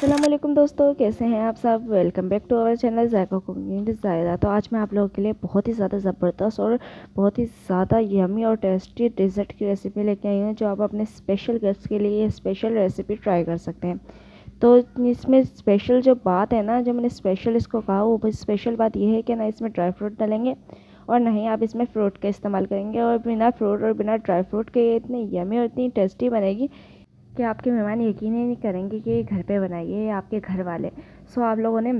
अस्सलामुअलैकुम दोस्तों, कैसे हैं आप सब। Welcome back to our channel Zaika cooking with Zaida. तो आज मैं आप लोगों के लिए बहुत ही ज़्यादा ज़बरदस्त और बहुत ही ज़्यादा यमी और टेस्टी डेजर्ट की रेसिपी लेके आई हूँ, जो आप अपने स्पेशल गेस्ट के लिए स्पेशल रेसिपी ट्राई कर सकते हैं। तो इसमें स्पेशल जो बात है ना, जो मैंने स्पेशल इसको कहा, वो स्पेशल बात ये है कि ना इसमें ड्राई फ्रूट डालेंगे और ना ही आप इसमें फ्रूट का इस्तेमाल करेंगे। और बिना फ्रूट और बिना ड्राई फ्रूट के ये इतनी यमी और इतनी टेस्टी बनेगी कि आपके मेहमान यकीन ही नहीं करेंगे कि घर पे बनाई है आपके घर वाले। सो आप लोगों ने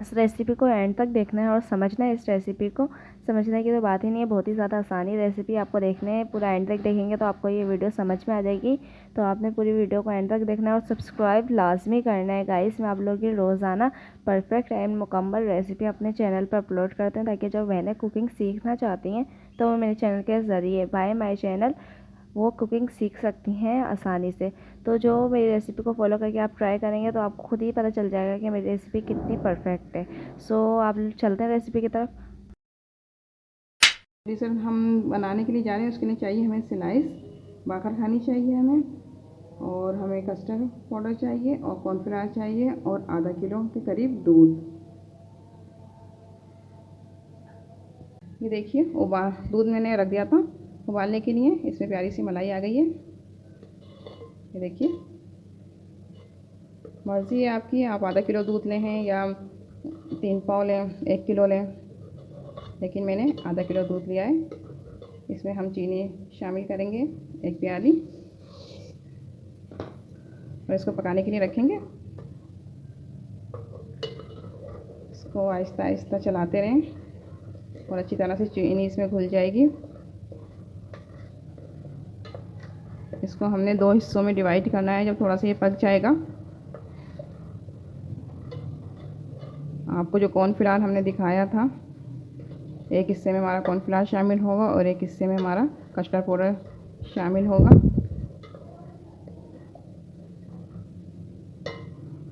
इस रेसिपी को एंड तक देखना है और समझना है। इस रेसिपी को समझने की तो बात ही नहीं है, बहुत ही ज़्यादा आसानी रेसिपी आपको देखने है। पूरा एंड तक देखेंगे तो आपको ये वीडियो समझ में आ जाएगी। तो आपने पूरी वीडियो को एंड तक देखना है और सब्सक्राइब लाजमी करना है गाइस। मैं आप लोगों की रोज़ाना परफेक्ट एंड मुकम्मल रेसिपी अपने चैनल पर अपलोड करते हैं, ताकि जो बहनें कुकिंग सीखना चाहती हैं तो वो मेरे चैनल के ज़रिए बाय माई चैनल वो कुकिंग सीख सकती हैं आसानी से। तो जो मेरी रेसिपी को फॉलो करके आप ट्राई करेंगे तो आपको खुद ही पता चल जाएगा कि मेरी रेसिपी कितनी परफेक्ट है। सो आप चलते हैं रेसिपी की तरफ। सर हम बनाने के लिए जा रहे हैं, उसके लिए चाहिए हमें स्लाइस बाखर खानी चाहिए हमें, और हमें कस्टर्ड पाउडर चाहिए और कॉर्नफ्लावर चाहिए और आधा किलो के करीब दूध। ये देखिए दूध मैंने रख दिया था उबालने के लिए। इसमें प्यारी सी मलाई आ गई है। ये देखिए, मर्ज़ी है आपकी, आप आधा किलो दूध लें हैं या 3 पाव लें, 1 किलो लें, लेकिन मैंने आधा किलो दूध लिया है। इसमें हम चीनी शामिल करेंगे 1 प्याली, और इसको पकाने के लिए रखेंगे। इसको आहिस्ता आहिस्ता चलाते रहें और अच्छी तरह से चीनी इसमें घुल जाएगी। इसको हमने 2 हिस्सों में डिवाइड करना है। जब थोड़ा सा ये पक जाएगा, आपको जो कॉर्नफ्लावर हमने दिखाया था, एक हिस्से में हमारा कॉर्नफ्लावर शामिल होगा और एक हिस्से में हमारा कस्टर्ड पाउडर शामिल होगा।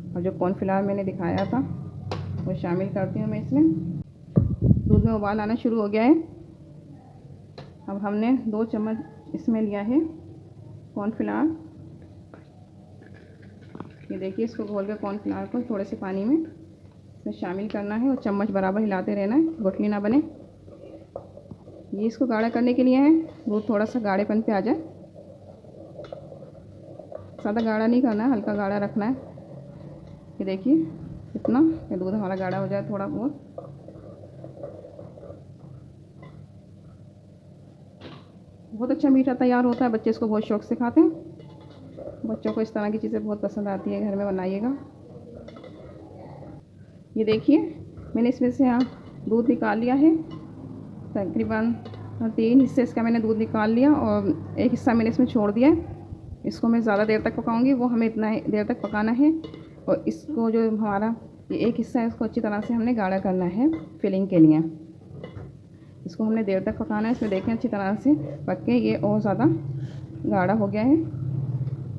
और जो कॉर्नफ्लावर मैंने दिखाया था वो शामिल करती हूँ मैं इसमें। दूध में उबाल आना शुरू हो गया है। अब हमने 2 चम्मच इसमें लिया है कॉर्नफ्लावर। ये देखिए, इसको घोल कर कॉर्नफ्लावर को थोड़े से पानी में इसमें शामिल करना है और चम्मच बराबर हिलाते रहना है, गुठली ना बने। ये इसको गाढ़ा करने के लिए है, दूध थोड़ा सा गाढ़ेपन पे आ जाए। ज़्यादा गाढ़ा नहीं करना है, हल्का गाढ़ा रखना है। ये देखिए, इतना ये दूध हमारा गाढ़ा हो जाए थोड़ा बहुत। बहुत अच्छा मीठा तैयार होता है, बच्चे इसको बहुत शौक़ से खाते हैं। बच्चों को इस तरह की चीज़ें बहुत पसंद आती है, घर में बनाइएगा। ये देखिए, मैंने इसमें से दूध निकाल लिया है। तकरीबन 3 हिस्से इसका मैंने दूध निकाल लिया और एक हिस्सा मैंने इसमें छोड़ दिया है। इसको मैं ज़्यादा देर तक पकाऊंगी, वो हमें इतना देर तक पकाना है। और इसको जो हमारा ये एक हिस्सा है, इसको अच्छी तरह से हमने गाढ़ा करना है फिलिंग के लिए। इसको हमने देर तक पकाना है। इसमें देखें अच्छी तरह से पक के ये और ज़्यादा गाढ़ा हो गया है।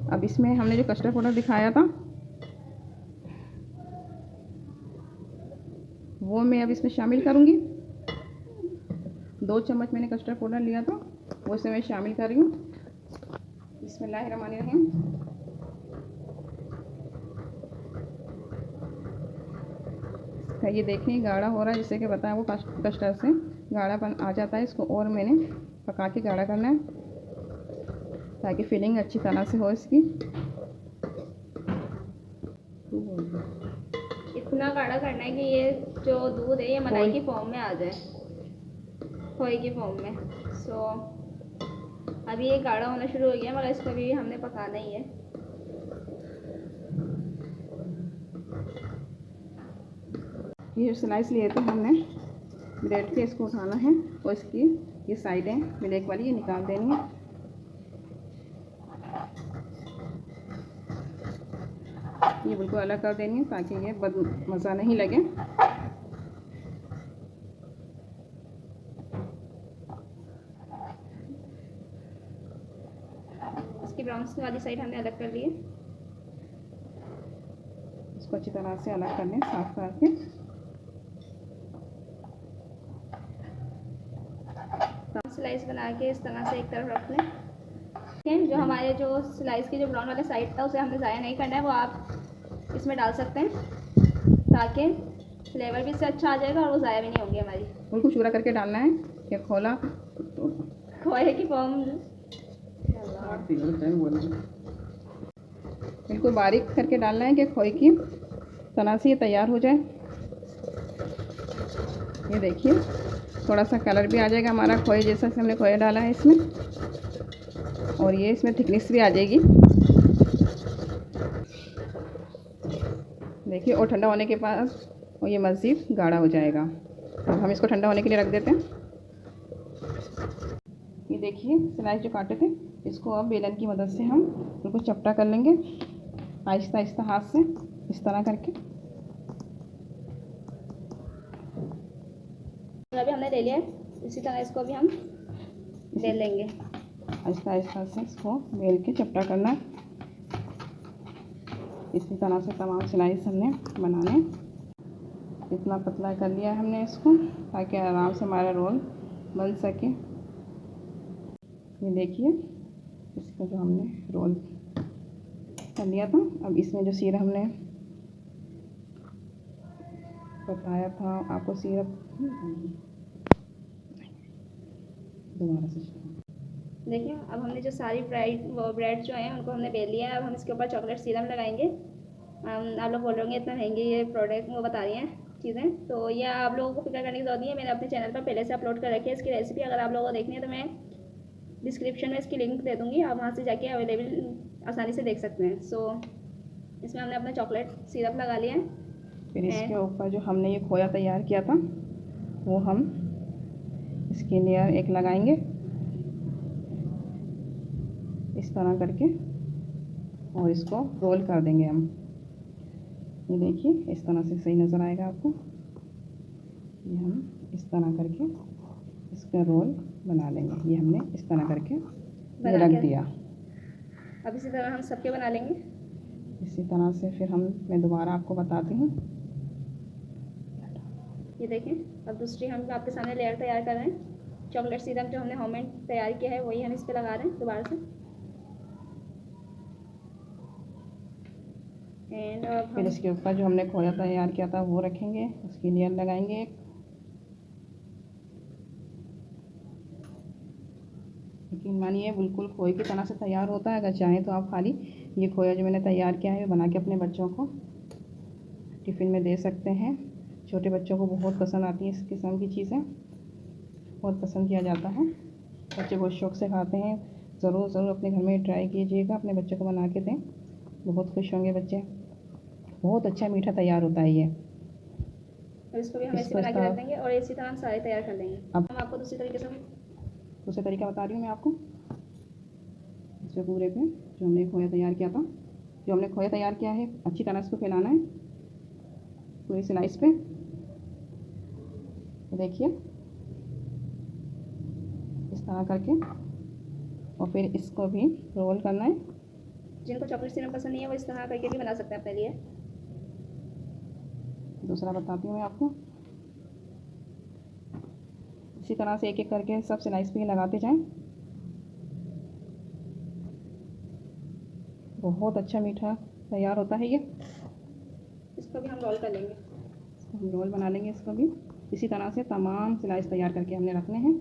अब इसमें हमने जो कस्टर्ड पाउडर दिखाया था वो मैं अब इसमें शामिल करूँगी। 2 चम्मच मैंने कस्टर्ड पाउडर लिया था, वो इसमें मैं शामिल कर रही हूँ। बिस्मिल्लाहिर्रहमानिर्रहीम। ये देखें गाढ़ा हो रहा है, जिससे कि बताया वो कस्टर्ड से गाढ़ापन आ जाता है। इसको और मैंने पका के गाढ़ा करना है, ताकि फिलिंग अच्छी तरह से हो इसकी। इतना गाढ़ा करना है कि ये जो दूध है ये मलाई की फॉर्म में आ जाए, खोए की फॉर्म में। सो अभी ये गाढ़ा होना शुरू हो गया, मगर इसको भी हमने पकाना ही है। ये स्लाइस लिए थे हमने ब्रेड के, इसको उठाना है और इसकी ये साइडें ब्लैक वाली ये निकाल देनी है। ये बिल्कुल अलग कर देनी है, ताकि ये मज़ा नहीं लगे। इसकी ब्राउन वाली साइड हमने अलग कर ली है। इसको अच्छी तरह से अलग कर लें, साफ करके। स्लाइस बना के इस तरह से एक तरफ रख लें। जो हमारे जो स्लाइस की जो ब्राउन वाला साइड था उसे हमने ज़ाया नहीं करना है, वो आप इसमें डाल सकते हैं ताकि फ्लेवर भी इससे अच्छा आ जाएगा और वो ज़ाया भी नहीं होंगी हमारी। बिल्कुल चूरा करके डालना है या खोला खोए की फॉर्म। बिल्कुल बारीक करके डालना है कि खोए की तना से ये तैयार हो जाए। ये देखिए थोड़ा सा कलर भी आ जाएगा हमारा खोए जैसा से हमने खोया डाला है इसमें, और ये इसमें थिकनेस भी आ जाएगी। देखिए और ठंडा होने के बाद और ये मज़ीद गाढ़ा हो जाएगा। अब हम इसको ठंडा होने के लिए रख देते हैं। ये देखिए स्लाइस जो काटे थे इसको अब बेलन की मदद से हम बिल्कुल चपटा कर लेंगे आहिस्ता आहिस्ता हाथ से, इस तरह करके। अभी हमने ले लिया है, इसी तरह इसको भी हम बेल लेंगे। आहिस्ता आहिस्ता से इसको बेल के चपटा करना है। इसी तरह से तमाम स्लाइस हमने बनाने। इतना पतला कर लिया है हमने इसको ताकि आराम से हमारा रोल बन सके। ये देखिए इसका जो हमने रोल कर लिया था। अब इसमें जो सिरप हमने बताया था आपको, सिरप दोबारा से देखिए अब हमने जो सारी ब्रेड जो हैं उनको हमने बेल लिया है। अब हम इसके ऊपर चॉकलेट सीरम लगाएंगे। आप लोग बोल रहे होंगे इतना महंगी ये प्रोडक्ट वो बता रही हैं चीज़ें, तो यह आप लोगों को फिक्र करने की ज़रूरत नहीं है। मैंने अपने चैनल पर पहले से अपलोड कर रखी है इसकी रेसिपी। अगर आप लोगों को देखनी है तो मैं डिस्क्रिप्शन में इसकी लिंक दे दूँगी, आप वहाँ से जाके अवेलेबल आसानी से देख सकते हैं। सो इसमें हमने अपना चॉकलेट सिरप लगा लिया है। फिर इसके ऊपर जो हमने ये खोया तैयार किया था वो हम इसके लेयर एक लगाएंगे इस तरह करके, और इसको रोल कर देंगे हम। ये देखिए इस तरह से सही नज़र आएगा आपको। ये हम इस तरह करके इसका रोल बना लेंगे। ये हमने इस तरह करके ये रख दिया। अब इसी तरह हम सबके बना लेंगे। इसी तरह से फिर मैं दोबारा आपको बताती हूँ। ये देखें अब दूसरी हम आपके सामने लेयर तैयार कर रहे हैं। चॉकलेट सिरप जो हमने होममेड तैयार किया है वही हम इस पर लगा रहे हैं दोबारा से। एंड फिर इसके ऊपर जो हमने खोया तैयार किया था वो रखेंगे, उसकी लेयर लगाएंगे एक। यकीन मानिए बिल्कुल खोए की तरह से तैयार होता है। अगर चाहें तो आप खाली ये खोया जो मैंने तैयार किया है बना के अपने बच्चों को टिफ़िन में दे सकते हैं। छोटे बच्चों को बहुत पसंद आती है इस किस्म की चीज़ें, बहुत पसंद किया जाता है। बच्चे बहुत शौक़ से खाते हैं। ज़रूर ज़रूर अपने घर में ट्राई कीजिएगा, अपने बच्चों को बना के दें, बहुत खुश होंगे बच्चे। बहुत अच्छा मीठा तैयार होता है ये। और इसको भी हम ऐसे बना के रख देंगे और इसी तरह हम सारे तैयार कर लेंगे। अब हम आपको दूसरे तरीका बता रही हूँ मैं आपको। इससे पूरे पे जो हमने खोया तैयार किया था, जो हमने खोया तैयार किया है अच्छी तरह इसको फैलाना है पूरी स्लाइस पे। देखिए इस तरह करके, और फिर इसको भी रोल करना है। जिनको चॉकलेट सिरप पसंद नहीं है वो इस तरह करके भी बना सकते हैं अपने लिए। दूसरा बताती हूँ मैं आपको। इसी तरह से एक एक करके सब स्लाइस पे लगाते जाएं। बहुत अच्छा मीठा तैयार होता है ये। इसको भी हम रोल कर लेंगे, इसको हम रोल बना लेंगे। इसको भी इसी तरह से तमाम स्लाइस तैयार करके हमने रखने हैं।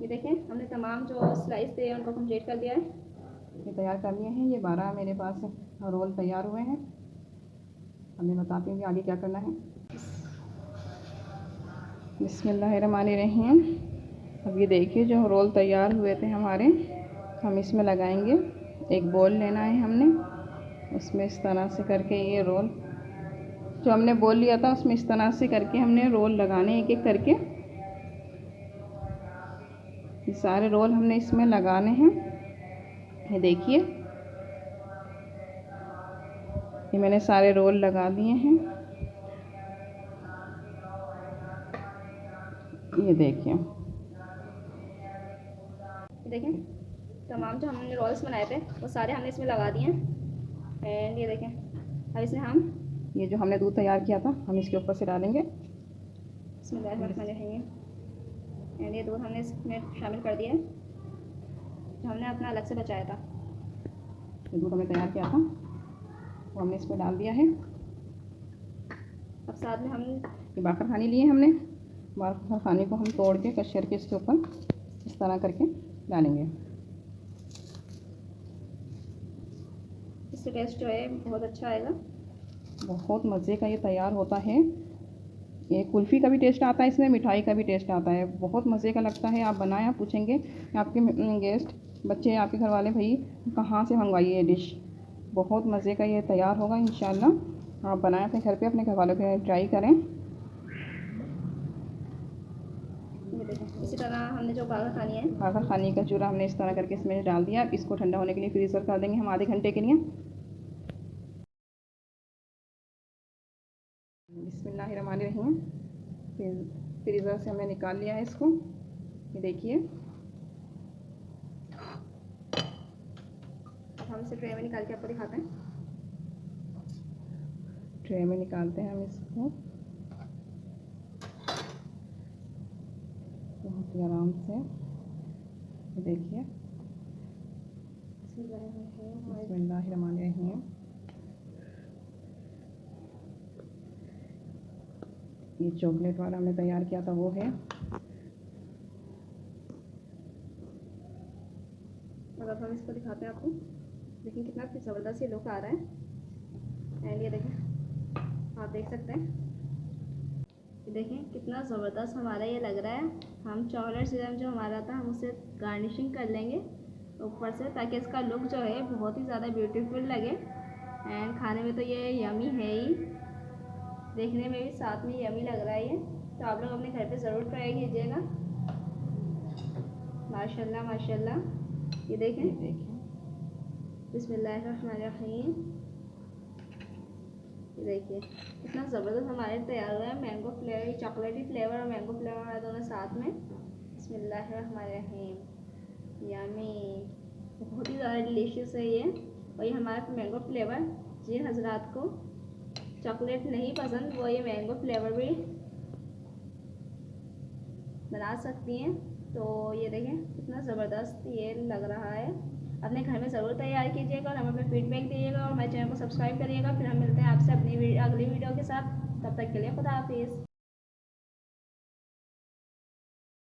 ये देखें हमने तमाम जो स्लाइस थे उनको कंप्लीट कर दिया है। ये तैयार कर लिए हैं। ये 12 मेरे पास रोल तैयार हुए हैं। अब मैं बताती हूँ कि आगे क्या करना है। बिस्मिल्लाहिर्रहमानिर्रहीम। अब ये देखिए जो रोल तैयार हुए थे हमारे, हम इसमें लगाएंगे। एक बोल लेना है हमने, उसमें इस तरह से करके ये रोल जो हमने बोल लिया था उसमें इस तरह से करके हमने रोल लगाने एक एक करके। ये सारे रोल हमने इसमें लगाने हैं। ये देखिए ये मैंने सारे रोल लगा दिए हैं। ये देखिए देखें तमाम जो हमने रोल्स बनाए थे वो सारे हमने इसमें लगा दिए हैं। एंड ये देखें अब इसमें हम ये जो हमने दूध तैयार किया था हम इसके ऊपर से डालेंगे। इसमें रहेंगे। एंड ये दूध हमने इसमें शामिल कर दिया है जो हमने अपना अलग से बचाया था। ये दूध हमने तैयार किया था वो हमने इसमें डाल दिया है। अब साथ में हम ये बाखरखानी लिए हमने, बाखरखानी को हम तोड़ के कश करके इसके ऊपर इस तरह करके डालेंगे। इससे टेस्ट जो है बहुत अच्छा आएगा। बहुत मज़े का ये तैयार होता है। ये कुल्फ़ी का भी टेस्ट आता है, इसमें मिठाई का भी टेस्ट आता है, बहुत मज़े का लगता है। आप बनाएं, आप पूछेंगे आपके गेस्ट बच्चे, आपके घर वाले, भाई कहाँ से मंगवाई ये डिश। बहुत मज़े का ये तैयार होगा इंशाल्लाह। आप बनाएं अपने घर पे, अपने घर वालों के ट्राई करें। इसी तरह हमने जो बाखरखानी का चूरा हमने इस तरह करके इसमें डाल दिया। अब इसको ठंडा होने के लिए फ्रीज़र कर देंगे हम आधे घंटे के लिए। बिस्मिल्लाहिर्रहमानिर्रहीम। फिर फ्रीज़र से हमने निकाल लिया है इसको, ये देखिए। अब हम इसे ट्रे में निकाल के आपको दिखाते हैं। ट्रे में निकालते हैं हम इसको बहुत ही आराम से, ये देखिए। बिस्मिल्लाहिर्रहमानिर्रहीम। ये चॉकलेट वाला हमने तैयार किया था वो है। और अब हम इसको दिखाते हैं आपको। देखिए कितना ज़बरदस्त ये लुक आ रहा है। एंड ये देखें, आप देख सकते हैं, ये देखें कितना ज़बरदस्त हमारा ये लग रहा है। हम चॉकलेट सिरप जो हमारा था हम उसे गार्निशिंग कर लेंगे ऊपर से, ताकि इसका लुक जो है बहुत ही ज़्यादा ब्यूटीफुल लगे। एंड खाने में तो ये यमी है ही, देखने में भी साथ में यमी लग रहा है ये। तो आप लोग अपने घर पे ज़रूर ट्राई कीजिएगा। माशाल्लाह माशाल्लाह। ये देखें, बिस्मिल्लाहिर्रहमानिर्रहीम। ये देखिए कितना ज़बरदस्त हमारे तैयार हुआ है। मैंगो फ्लेवर, चॉकलेटी फ्लेवर और मैंगो फ्लेवर हमारे दोनों साथ में। बिस्मिल्लाहिर्रहमानिर्रहीम। यमी, बहुत ही ज़्यादा डिलीशियस है ये। और ये हमारा मैंगो फ्लेवर, जिन हजरात को चॉकलेट नहीं पसंद वो ये मैंगो फ्लेवर भी बना सकती हैं। तो ये देखें कितना ज़बरदस्त ये लग रहा है। अपने घर में ज़रूर तैयार कीजिएगा और हमें अपना फीडबैक दीजिएगा और हमारे चैनल को सब्सक्राइब करिएगा। फिर हम मिलते हैं आपसे अपनी अगली वीडियो के साथ। तब तक के लिए खुदा हाफिज़।